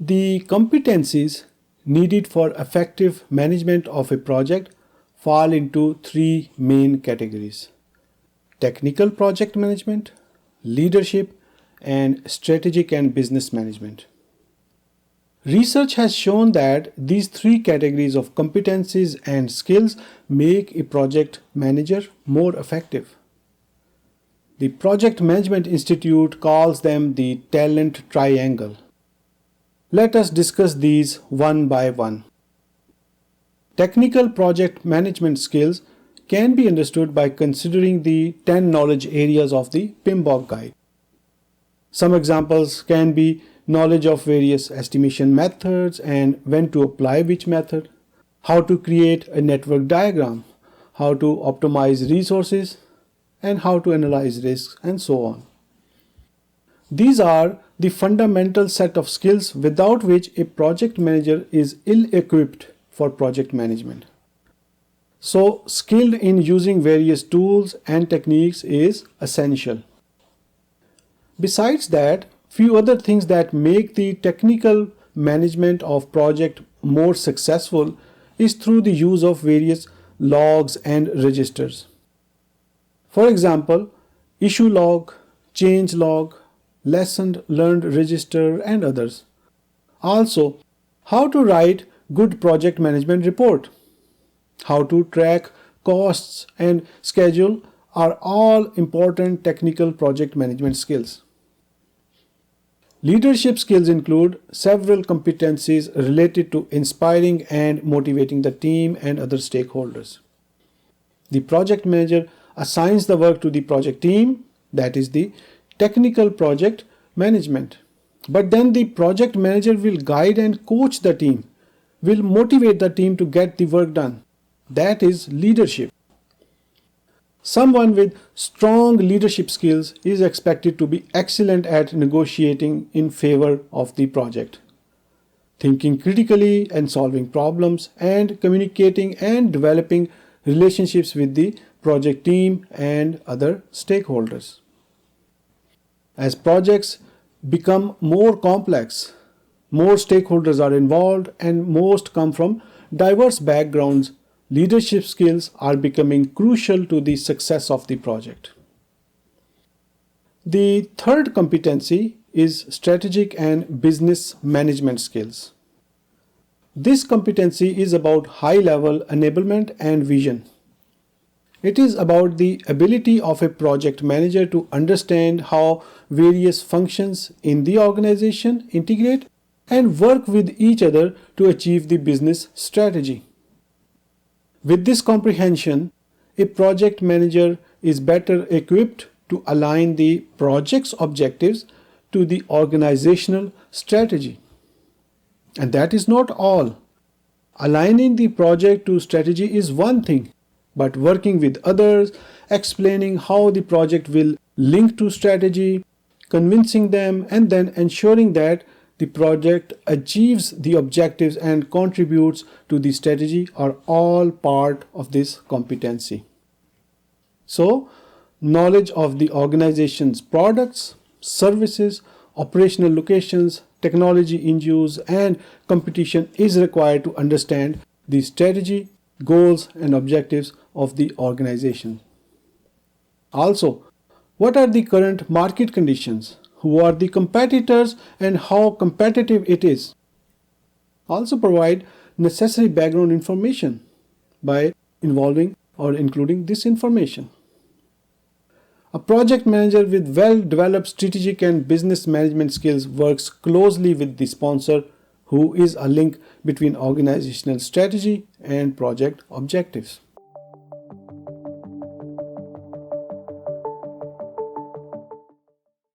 The competencies needed for effective management of a project fall into three main categories: technical project management, leadership, and strategic and business management. Research has shown that these three categories of competencies and skills make a project manager more effective. The Project Management Institute calls them the talent triangle. Let us discuss these one by one. Technical project management skills can be understood by considering the 10 knowledge areas of the PMBOK guide. Some examples can be knowledge of various estimation methods and when to apply which method, how to create a network diagram, how to optimize resources, and how to analyze risks, and so on. These are the fundamental set of skills without which a project manager is ill-equipped for project management. So, skilled in using various tools and techniques is essential. Besides that, few other things that make the technical management of project more successful is through the use of various logs and registers. For example, issue log, change log, lesson learned register, and others. Also, how to write good project management report, how to track costs and schedule are all important technical project management skills. Leadership skills include several competencies related to inspiring and motivating the team and other stakeholders. The project manager assigns the work to the project team, that is the technical project management. But then the project manager will guide and coach the team, will motivate the team to get the work done. That is leadership. Someone with strong leadership skills is expected to be excellent at negotiating in favor of the project, thinking critically and solving problems, and communicating and developing relationships with the project team and other stakeholders. As projects become more complex, more stakeholders are involved, and most come from diverse backgrounds, leadership skills are becoming crucial to the success of the project. The third competency is strategic and business management skills. This competency is about high-level enablement and vision. It is about the ability of a project manager to understand how various functions in the organization integrate and work with each other to achieve the business strategy. With this comprehension, a project manager is better equipped to align the project's objectives to the organizational strategy. And that is not all. Aligning the project to strategy is one thing, but working with others, explaining how the project will link to strategy, convincing them, and then ensuring that the project achieves the objectives and contributes to the strategy are all part of this competency. So, knowledge of the organization's products, services, operational locations, technology in use, and competition is required to understand the strategy, goals, and objectives of the organization. Also, what are the current market conditions? Who are the competitors and how competitive it is? Also provide necessary background information by involving or including this information. A project manager with well-developed strategic and business management skills works closely with the sponsor, who is a link between organizational strategy and project objectives.